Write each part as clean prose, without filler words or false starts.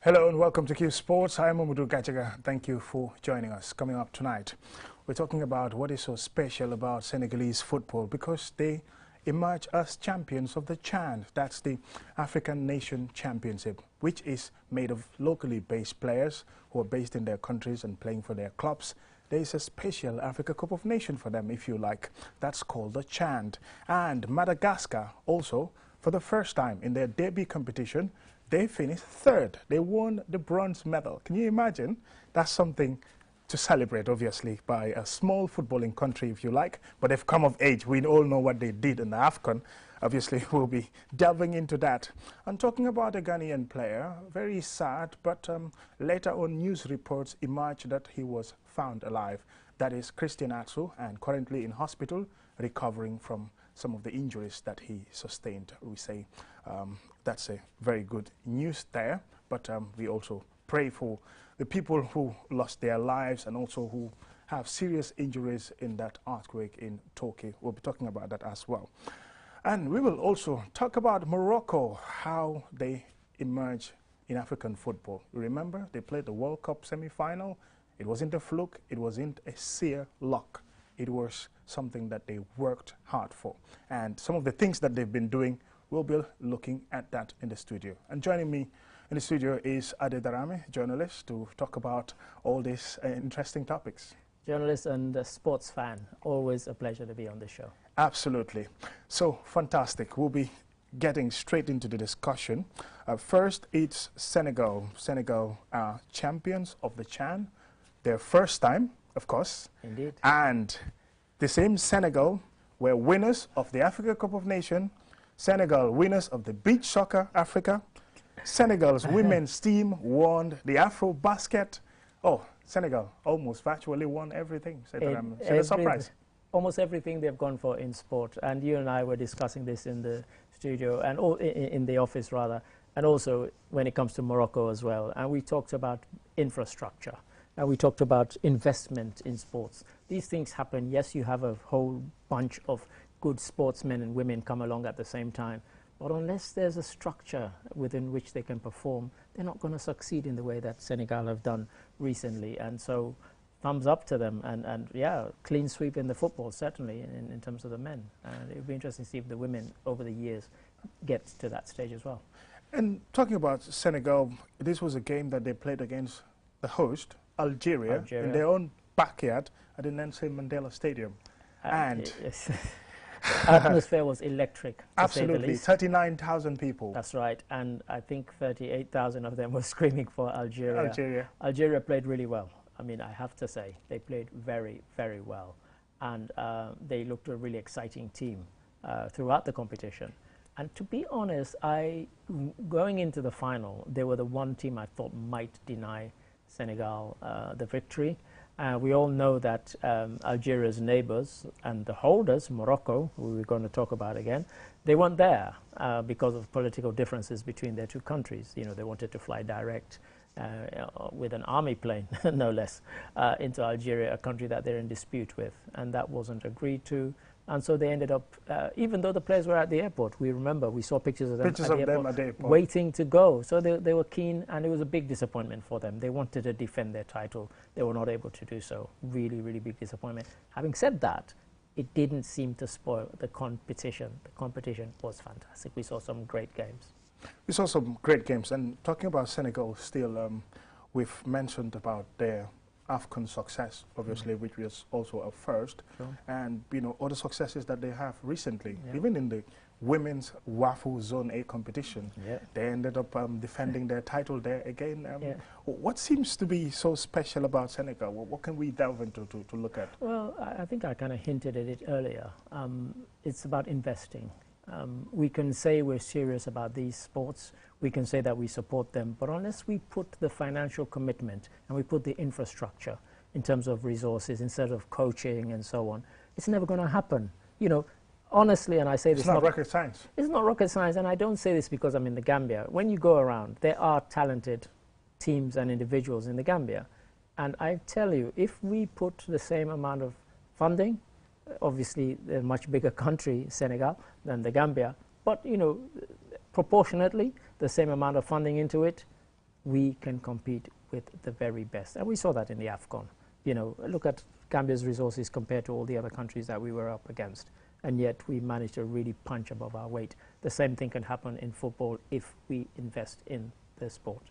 Hello and welcome to Qsports. I'm Mamadou Gajaga. Thank you for joining us. Coming up tonight, we're talking about what is so special about Senegalese football because they emerge as champions of the CHAN. That's the African Nation Championship, which is made of locally based players who are based in their countries and playing for their clubs. There is a special Africa Cup of Nations for them, if you like. That's called the CHAN. And Madagascar also, for the first time in their debut competition, they finished third. They won the bronze medal. Can you imagine? That's something to celebrate, obviously, by a small footballing country, if you like. But they've come of age. We all know what they did in the AFCON. Obviously, we'll be delving into that. And talking about a Ghanaian player, very sad, but later on news reports emerged that he was found alive. That is Christian Atsu, and currently in hospital, recovering from some of the injuries that he sustained. We say that's a very good news there, but we also pray for the people who lost their lives and also who have serious injuries in that earthquake in Turkey. We'll be talking about that as well. And we will also talk about Morocco, how they emerge in African football. Remember, they played the World Cup semi-final. It wasn't a fluke, it wasn't a sheer luck. It was something that they worked hard for. And some of the things that they've been doing, we'll be looking at that in the studio. And joining me in the studio is Ade Darame, journalist, to talk about all these interesting topics. Journalist and a sports fan, always a pleasure to be on the show. Absolutely. So, fantastic. We'll be getting straight into the discussion. First, it's Senegal. Senegal are champions of the CHAN. Their first time, of course. Indeed. And the same Senegal were winners of the Africa Cup of Nations, Senegal winners of the Beach Soccer Africa, Senegal's women's team won the Afro Basket. Oh, Senegal almost virtually won everything. It's a surprise. Almost everything they've gone for in sport. And you and I were discussing this in the studio, and in the office rather, and also when it comes to Morocco as well. And we talked about infrastructure. And we talked about investment in sports. These things happen. Yes, you have a whole bunch of good sportsmen and women come along at the same time. But unless there's a structure within which they can perform, they're not going to succeed in the way that Senegal have done recently. And so thumbs up to them. And yeah, clean sweep in the football, certainly, in terms of the men. And it would be interesting to see if the women over the years get to that stage as well. And talking about Senegal, this was a game that they played against the host, Algeria, in their own backyard at the Nelson Mandela Stadium. And yes. The atmosphere was electric. Absolutely, 39,000 people. That's right, and I think 38,000 of them were screaming for Algeria. Algeria played really well. I mean, I have to say, they played very, very well. And they looked a really exciting team throughout the competition. And to be honest, going into the final, they were the one team I thought might deny Senegal the victory. We all know that Algeria's neighbors and the holders, Morocco, who we're going to talk about again, they weren't there because of political differences between their two countries. You know, they wanted to fly direct with an army plane, no less, into Algeria, a country that they're in dispute with, and that wasn't agreed to. And so they ended up, even though the players were at the airport, we saw pictures of them, at the airport, waiting to go. So they were keen, and it was a big disappointment for them. They wanted to defend their title. They were not able to do so. Really, really big disappointment. Having said that, it didn't seem to spoil the competition. The competition was fantastic. We saw some great games. We saw some great games. And talking about Senegal still, we've mentioned about their AFCON success, obviously, which was also a first, and other successes that they have recently, even in the women's WAFU Zone A competition, they ended up defending their title there again. What seems to be so special about Senegal? What can we delve into to look at? Well, I think I kind of hinted at it earlier. It's about investing. We can say we're serious about these sports, we can say that we support them, but unless we put the financial commitment and we put the infrastructure in terms of resources instead of coaching and so on, it's never going to happen. You know, honestly, and I say this— It's not rocket science. It's not rocket science, and I don't say this because I'm in the Gambia. When you go around, there are talented teams and individuals in the Gambia, and I tell you, if we put the same amount of funding, obviously a much bigger country, Senegal, than the Gambia, but proportionately the same amount of funding into it, we can compete with the very best. And we saw that in the AFCON. You know, look at Gambia's resources compared to all the other countries that we were up against. And yet we managed to really punch above our weight. The same thing can happen in football if we invest in the sport.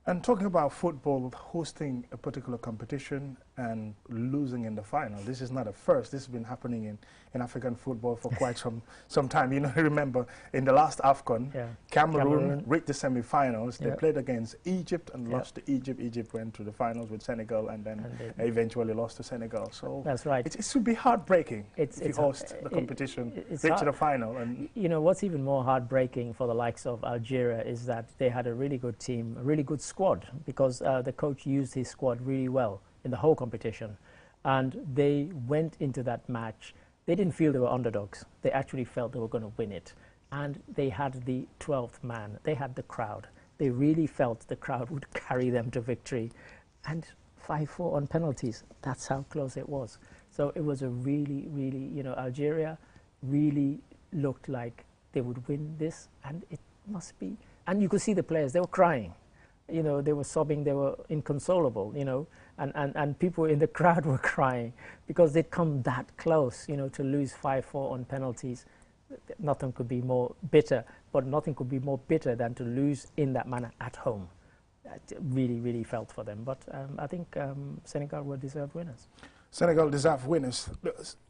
And talking about football, hosting a particular competition and losing in the final, this is not a first. This has been happening in African football for quite some time. You know, remember in the last AFCON, Cameroon reached the semi-finals. They played against Egypt and lost to Egypt. Egypt went to the finals with Senegal and then eventually lost to Senegal. So that's right. It should be heartbreaking if you host the competition, reach to the final. And you know, what's even more heartbreaking for the likes of Algeria is that they had a really good team, a really good squad, because the coach used his squad really well in the whole competition, and they went into that match. They didn't feel they were underdogs. They actually felt they were going to win it, and they had the 12th man. They had the crowd. They really felt the crowd would carry them to victory, and 5-4 on penalties. That's how close it was. So it was a really, really, you know, Algeria really looked like they would win this, and it must be. And you could see the players, they were crying. You know, they were sobbing, they were inconsolable, you know, and people in the crowd were crying because they'd come that close, you know, to lose 5-4 on penalties. Nothing could be more bitter, but nothing could be more bitter than to lose in that manner at home. That really, really felt for them. But I think Senegal were deserved winners. Senegal deserved winners.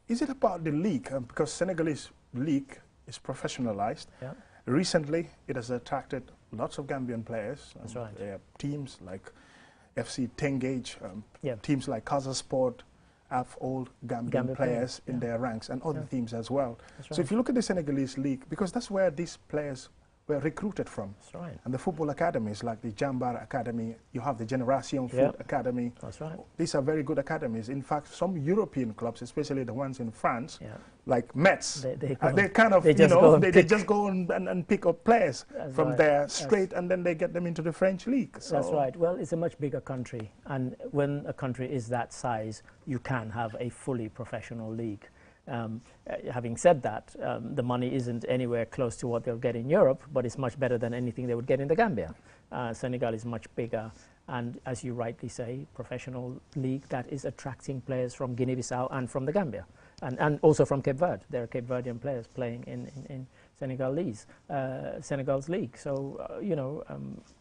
Is it about the league? Because Senegalese league is professionalized. Yeah. Recently, it has attracted lots of Gambian players. That's right. Teams like FC Tengage, teams like Qsports have all Gambian players in their ranks, and other teams as well. So if you look at the Senegalese league, because that's where these players were recruited from. That's right. And the football academies like the Jambar Academy, you have the Generation Foot Academy. That's right. These are very good academies. In fact, some European clubs, especially the ones in France, like Metz, they just go and pick up players from there straight, and then they get them into the French league. So that's right. Well, it's a much bigger country, and when a country is that size, you can have a fully professional league. Having said that, the money isn't anywhere close to what they'll get in Europe, but it's much better than anything they would get in the Gambia. Senegal is much bigger, and as you rightly say, professional league that is attracting players from Guinea-Bissau and from the Gambia, and also from Cape Verde. There are Cape Verdean players playing in Senegal's league. So, you know,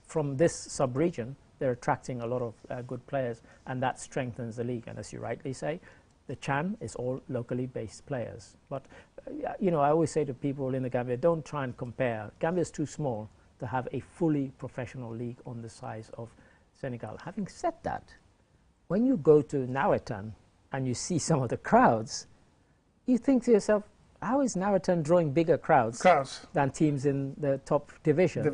from this sub-region, they're attracting a lot of good players, and that strengthens the league. And as you rightly say, the Chan is all locally based players. But, you know, I always say to people in the Gambia, don't try and compare. Gambia is too small to have a fully professional league on the size of Senegal. Having said that, when you go to Nawetan and you see some of the crowds, you think to yourself, how is Nawetan drawing bigger crowds than teams in the top division?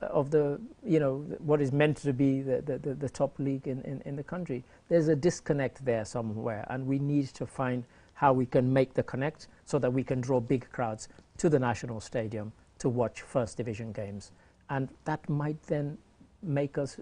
Of the, you know, what is meant to be the top league in the country. There's a disconnect there somewhere, and we need to find how we can make the connect so that we can draw big crowds to the national stadium to watch first division games. And that might then make us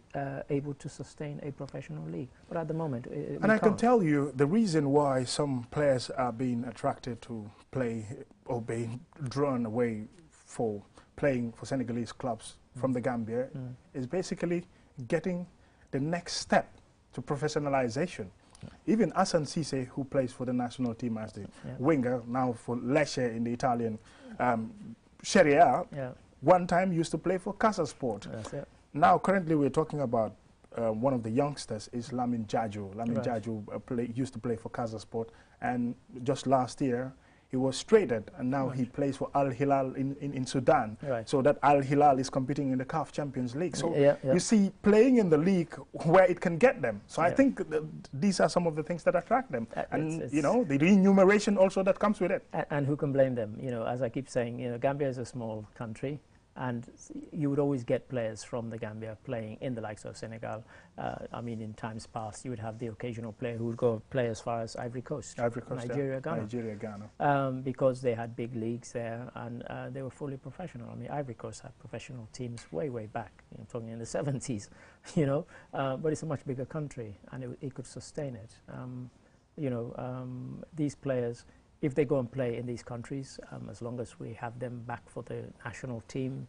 able to sustain a professional league. But at the moment, and I can tell you the reason why some players are being attracted to play or being drawn away for playing for Senegalese clubs from the Gambia is basically getting the next step to professionalization. Even Hassan Cisse, who plays for the national team as the winger, now for Lecce in the Italian Serie A, one time used to play for Qsports. That's it. Now, currently, we're talking about one of the youngsters is Lamin Jaju. Lamin Jaju used to play for Qsports, and just last year, he was traded, and now he plays for Al Hilal in Sudan. So that Al Hilal is competing in the CAF Champions League. So you see, playing in the league where it can get them. So I think these are some of the things that attract them, and you know, the remuneration also that comes with it. And who can blame them? You know, as I keep saying, you know, Gambia is a small country. And you would always get players from the Gambia playing in the likes of Senegal. I mean, in times past, you would have the occasional player who would go play as far as Ivory Coast, Nigeria, Ghana. Because they had big leagues there, and they were fully professional. I mean, Ivory Coast had professional teams way, way back, you know, talking in the 70s, you know. But it's a much bigger country, and it could sustain it. You know, these players, if they go and play in these countries, as long as we have them back for the national team,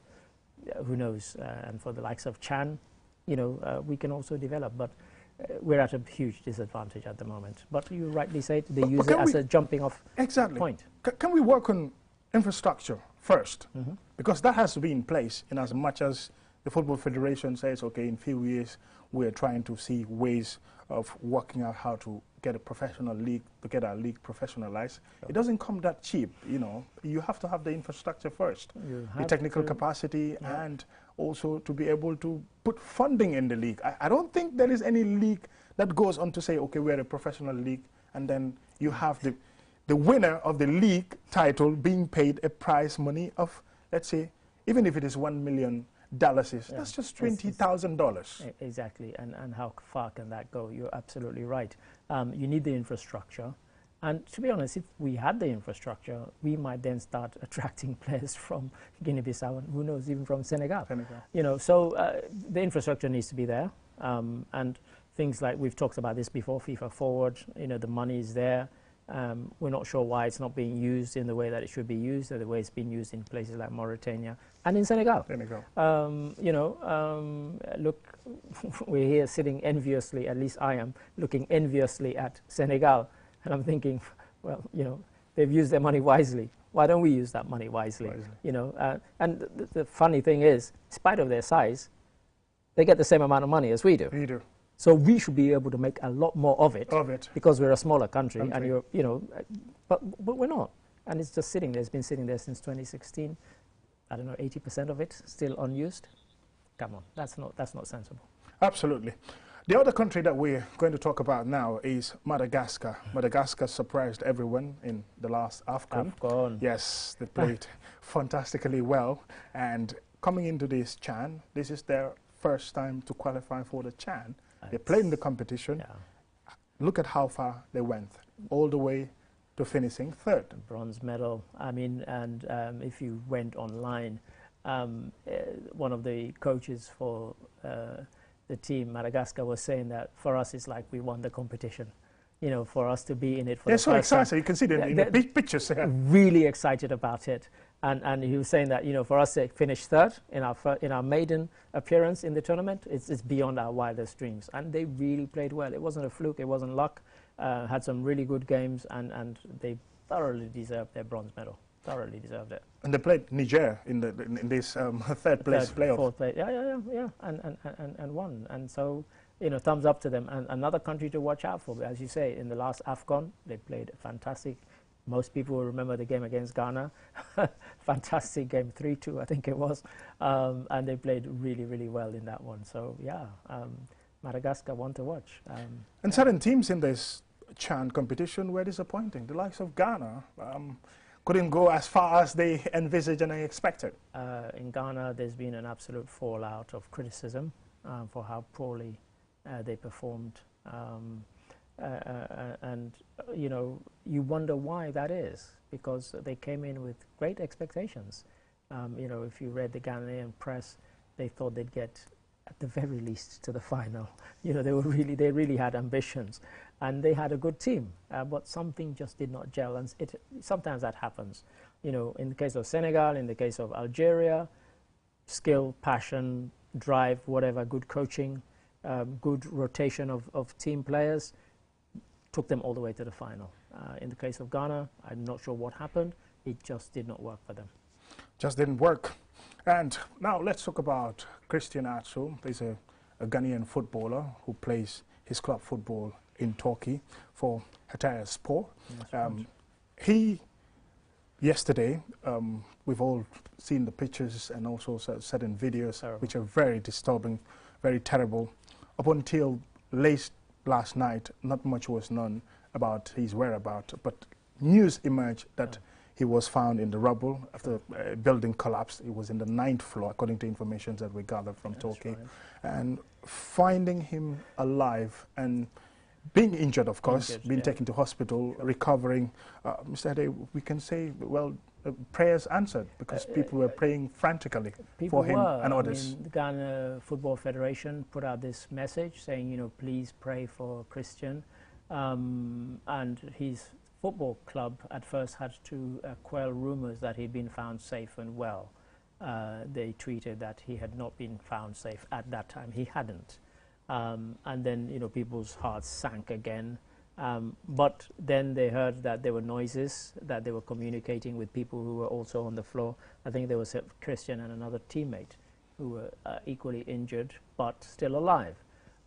who knows? And for the likes of Chan, you know, we can also develop. But we're at a huge disadvantage at the moment. But you rightly say they use it as a jumping off point. Can we work on infrastructure first? Because that has to be in place in as much as the Football Federation says, okay, in a few years, we're trying to see ways of working out how to get a professional league, to get our league professionalized. Sure. It doesn't come that cheap, you know. You have to have the infrastructure first, the technical capacity, and also to be able to put funding in the league. I don't think there is any league that goes on to say, okay, we're a professional league, and then you have the winner of the league title being paid a prize money of, let's say, even if it is $1 million, that's just $20,000. Exactly, and how far can that go? You're absolutely right. You need the infrastructure, and to be honest, if we had the infrastructure, we might then start attracting players from Guinea-Bissau, and who knows, even from Senegal. You know, so the infrastructure needs to be there, and things like we've talked about this before, FIFA Forward. You know, the money is there. We're not sure why it's not being used in the way that it should be used, or the way it's been used in places like Mauritania and in Senegal. You know, look, we're here sitting enviously, at least I am, looking enviously at Senegal, and I'm thinking, well, you know, they've used their money wisely. Why don't we use that money wisely? You know, and the funny thing is, in spite of their size, they get the same amount of money as we do. We do. So we should be able to make a lot more of it, because we're a smaller country. And you're, you know, but we're not. And it's just sitting there. It's been sitting there since 2016. I don't know, 80% of it still unused. Come on, that's not sensible. Absolutely. The other country that we're going to talk about now is Madagascar. Madagascar surprised everyone in the last AFCON. Yes, they played fantastically well. And coming into this CHAN, this is their first time to qualify for the CHAN. They played in the competition. Look at how far they went, all the way to finishing third. The bronze medal. I mean, and if you went online, one of the coaches for the team, Madagascar, was saying that for us it's like we won the competition. You know, for us to be in it for the first time. They're so excited. You can see them in the big pictures. Really excited about it. And he was saying that, you know, for us to finish third in our maiden appearance in the tournament, it's beyond our wildest dreams. And they really played well. It wasn't a fluke. It wasn't luck. Had some really good games, and they thoroughly deserved their bronze medal. Thoroughly deserved it. And they played Niger in this third place playoff. Fourth place. Yeah, and won. And so, you know, thumbs up to them. And another country to watch out for. As you say, in the last AFCON, they played fantastic. Most people will remember the game against Ghana. Fantastic game, 3-2, I think it was. And they played really, really well in that one. So, yeah, Madagascar, one to watch. And certain teams in this CHAN competition were disappointing. The likes of Ghana couldn't go as far as they envisaged and they expected. In Ghana, there's been an absolute fallout of criticism for how poorly they performed. And, you know, you wonder why that is, because they came in with great expectations. You know, if you read the Ghanaian press, they thought they'd get, at the very least, to the final. You know, they really had ambitions, and they had a good team, but something just did not gel, and sometimes that happens. You know, in the case of Senegal, in the case of Algeria, skill, passion, drive, whatever, good coaching, good rotation of team players, took them all the way to the final. In the case of Ghana, I'm not sure what happened. It just did not work for them. Just didn't work. And now let's talk about Christian Atsu. He's a Ghanaian footballer who plays his club football in Turkey for Qsports. He, yesterday, we've all seen the pictures and also certain videos which are very disturbing, very terrible. Up until last night, not much was known about his whereabouts, but news emerged that he was found in the rubble after a building collapsed. He was in the 9th floor, according to information that we gathered from Turkey. And finding him alive and being injured, of course, being taken to hospital, recovering, Mr. Ade, we can say, well, prayers answered, because people were praying frantically for him and others. I mean, the Ghana Football Federation put out this message saying, you know, please pray for Christian. And his football club at first had to quell rumors that he'd been found safe and well. they tweeted that he had not been found safe at that time. He hadn't. And then, you know, people's hearts sank again. But then they heard that there were noises, that they were communicating with people who were also on the floor. I think there was a Christian and another teammate who were equally injured, but still alive.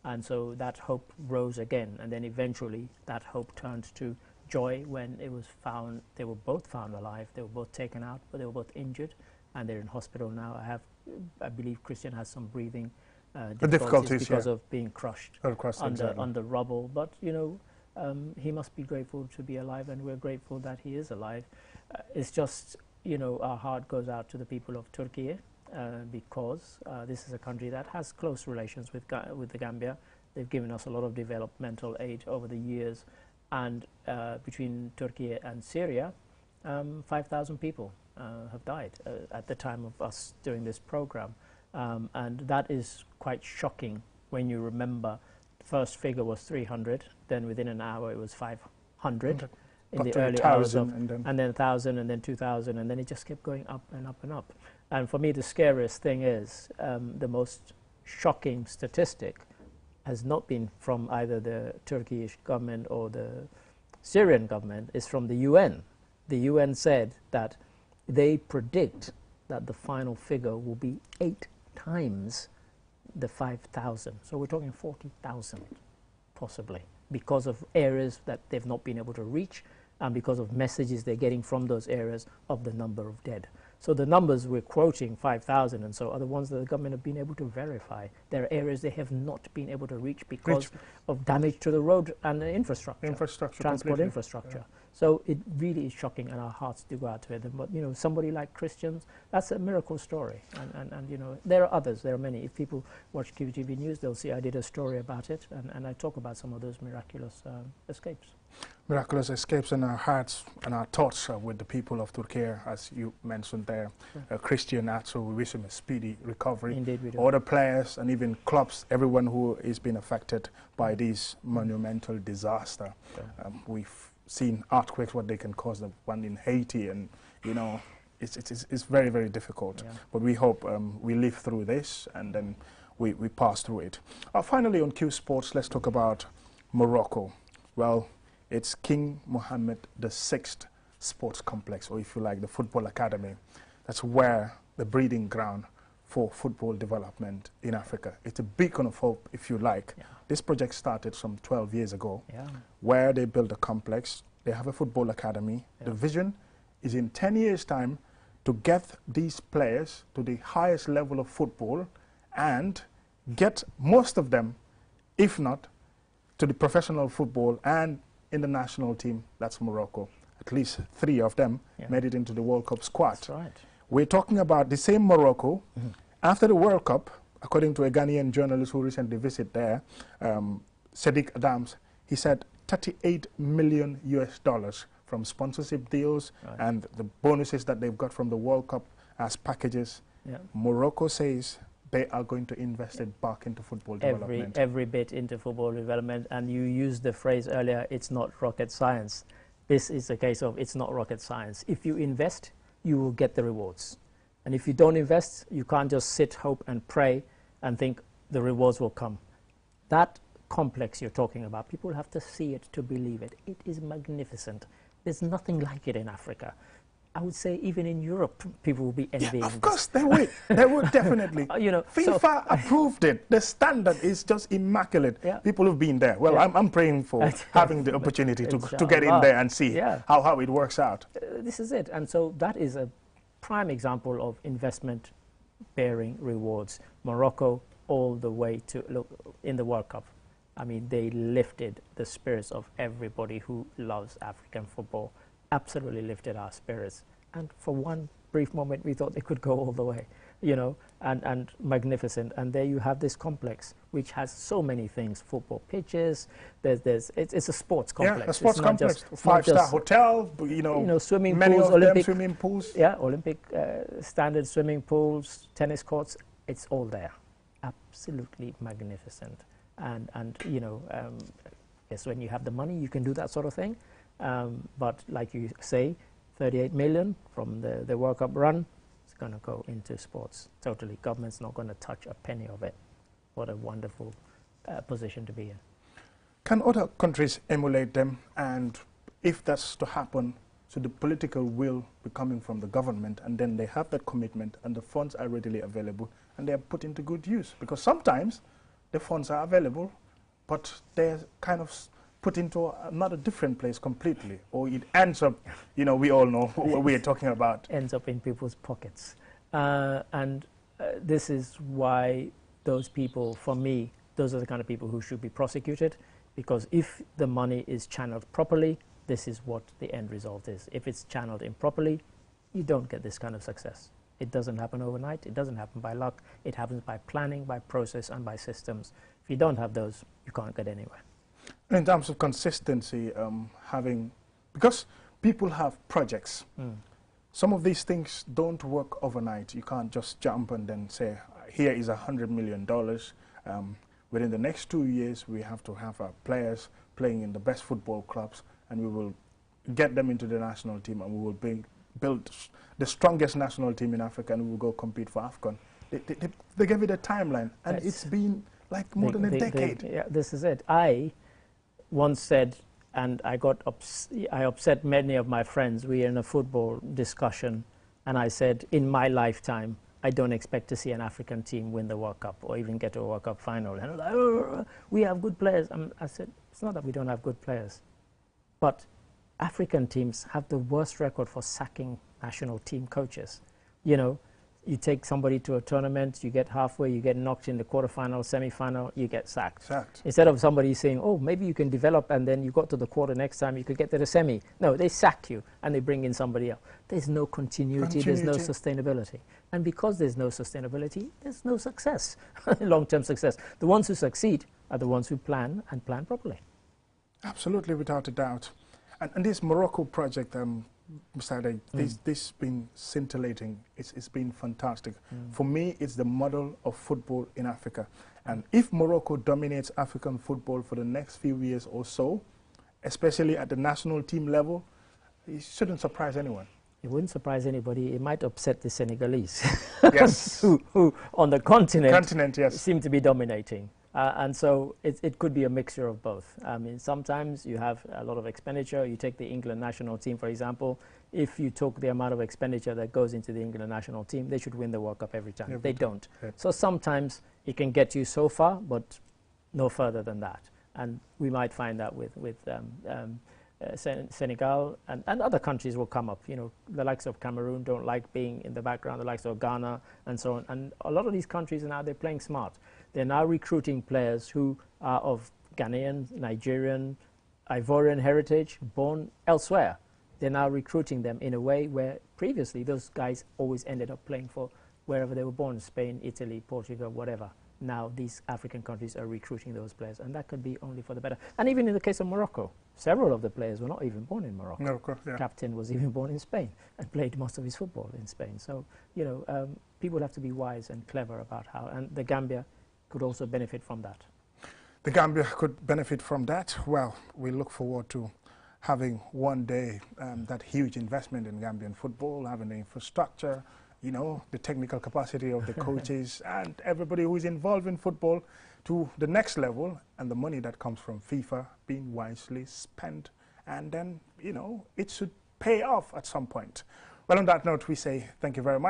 And so that hope rose again. And then eventually that hope turned to joy when it was found, they were both found alive. They were both taken out, but they were both injured. And they're in hospital now. I believe Christian has some breathing difficulties because of being crushed under rubble. But, you know, he must be grateful to be alive, and we're grateful that he is alive. It's just, you know, our heart goes out to the people of Turkey because this is a country that has close relations with the Gambia. They've given us a lot of developmental aid over the years, and between Turkey and Syria, 5,000 people have died at the time of us doing this program. And that is quite shocking when you remember the first figure was 300, then within an hour it was 500 in the early hours of, and then 1,000, and then 2,000, and then it just kept going up and up and up. And for me, the scariest thing is the most shocking statistic has not been from either the Turkish government or the Syrian government, it's from the UN. The UN said that they predict that the final figure will be 8 times the 5,000. So we're talking 40,000 possibly, because of areas that they've not been able to reach and because of messages they're getting from those areas of the number of dead. So the numbers we're quoting, 5,000 and so, are the ones that the government have been able to verify. There are areas they have not been able to reach because of damage to the road and the infrastructure. Transport infrastructure. Yeah. So it really is shocking, and our hearts do go out to them. But, you know, somebody like Christians, that's a miracle story. And you know, there are others, there are many. If people watch QTV News, they'll see I did a story about it, and I talk about some of those miraculous escapes. Miraculous escapes, and our hearts and our thoughts are with the people of Turkey, as you mentioned there. Christian Atsu, we wish him a speedy recovery. Indeed we do. All the players and even clubs, everyone who is being affected by this monumental disaster. We've seen earthquakes, what they can cause, the one in Haiti, and, you know, it's very, very difficult. Yeah. But we hope we live through this, and then we pass through it. Finally, on Qsports, let's talk about Morocco. Well, it's King Mohammed VI Sports Complex, or if you like, the Football Academy. That's where the breeding ground for football development in Africa. It's a beacon of hope, if you like. Yeah. This project started some 12 years ago, where they built a complex. They have a football academy. Yeah. The vision is in 10 years' time to get these players to the highest level of football and get most of them, if not, to the professional football and in the national team. That's Morocco. At least 3 of them made it into the World Cup squad. That's right. We're talking about the same Morocco. After the World Cup, according to a Ghanaian journalist who recently visited there, Sadiq Adams, he said $38 million from sponsorship deals and the bonuses that they've got from the World Cup as packages. Yeah. Morocco says they are going to invest it back into football development. Every bit into football development, and you used the phrase earlier, it's not rocket science. This is a case of it's not rocket science. If you invest, you will get the rewards. And if you don't invest, you can't just sit, hope and pray and think the rewards will come. That complex you're talking about, people have to see it to believe it. It is magnificent. There's nothing like it in Africa. I would say even in Europe, people will be envying. Of course, they will. They will definitely. You know, FIFA approved it. The standard is just immaculate. Yeah. People have been there. Well, I'm praying for having the opportunity to get in there and see how it works out. This is it. And so that is a prime example of investment bearing rewards. Morocco all the way to, look, in the World Cup. I mean, they lifted the spirits of everybody who loves African football. Absolutely lifted our spirits, and for one brief moment we thought they could go all the way, you know, and magnificent. And there you have this complex which has so many things: football pitches, it's a sports complex. Yeah, a sports complex, 5-star hotel, you know, swimming many pools, of Olympic them swimming pools. Yeah, Olympic standard swimming pools, tennis courts. It's all there, absolutely magnificent. And you know, yes, when you have the money, you can do that sort of thing. But like you say, 38 million from the World Cup run, is going to go into sports. Totally. Government's not going to touch a penny of it. What a wonderful position to be in. Can other countries emulate them? And if that's to happen, so the political will be coming from the government, and then they have that commitment and the funds are readily available and they are put into good use. Because sometimes the funds are available, but they're kind of put into another different place completely, or it ends up, you know, we all know what we're talking about. Ends up in people's pockets. This is why those people, for me, those are the kind of people who should be prosecuted, because if the money is channeled properly, this is what the end result is. If it's channeled improperly, you don't get this kind of success. It doesn't happen overnight. It doesn't happen by luck. It happens by planning, by process, and by systems. If you don't have those, you can't get anywhere. In terms of consistency, because people have projects, some of these things don't work overnight. You can't just jump and then say, here is $100 million. Within the next 2 years, we have to have our players playing in the best football clubs, and we will get them into the national team, and we will build the strongest national team in Africa, and we will go compete for AFCON. They gave it a timeline, and it's been like more than a decade. Yeah, this is it. I once said, and I upset many of my friends, we were in a football discussion, and I said, in my lifetime, I don't expect to see an African team win the World Cup or even get to a World Cup final. And like, oh, we have good players. I said, it's not that we don't have good players, but African teams have the worst record for sacking national team coaches. You know, you take somebody to a tournament, you get halfway, you get knocked in the quarterfinal, semi-final, you get sacked. Instead of somebody saying, oh, maybe you can develop and then you got to the quarter next time, you could get to the semi. No, they sack you and they bring in somebody else. There's no continuity, there's no sustainability. And because there's no sustainability, there's no success, long-term success. The ones who succeed are the ones who plan and plan properly. Absolutely, without a doubt. And this Morocco project, Mr. Ade, this been scintillating. It's been fantastic. For me, it's the model of football in Africa. And if Morocco dominates African football for the next few years or so, especially at the national team level, it shouldn't surprise anyone. It wouldn't surprise anybody. It might upset the Senegalese, yes, who on the continent yes, seem to be dominating. And so it could be a mixture of both. I mean, sometimes you have a lot of expenditure. You take the England national team, for example. If you took the amount of expenditure that goes into the England national team, they should win the World Cup every time. They don't. Yeah. So sometimes it can get you so far, but no further than that. And we might find that with Senegal and other countries will come up. You know, the likes of Cameroon don't like being in the background, the likes of Ghana and so on. And a lot of these countries now, they're playing smart. They're now recruiting players who are of Ghanaian, Nigerian, Ivorian heritage, born elsewhere. They're now recruiting them in a way where previously those guys always ended up playing for wherever they were born, Spain, Italy, Portugal, whatever. Now these African countries are recruiting those players, and that could be only for the better. And even in the case of Morocco, several of the players were not even born in Morocco. No, of course, yeah. Captain was even born in Spain and played most of his football in Spain. So, you know, people have to be wise and clever about how, and the Gambia could also benefit from that. The Gambia could benefit from that. Well, we look forward to having one day that huge investment in Gambian football, having the infrastructure, you know, the technical capacity of the coaches and everybody who is involved in football to the next level, and the money that comes from FIFA being wisely spent, and then, you know, it should pay off at some point. Well, on that note, we say thank you very much.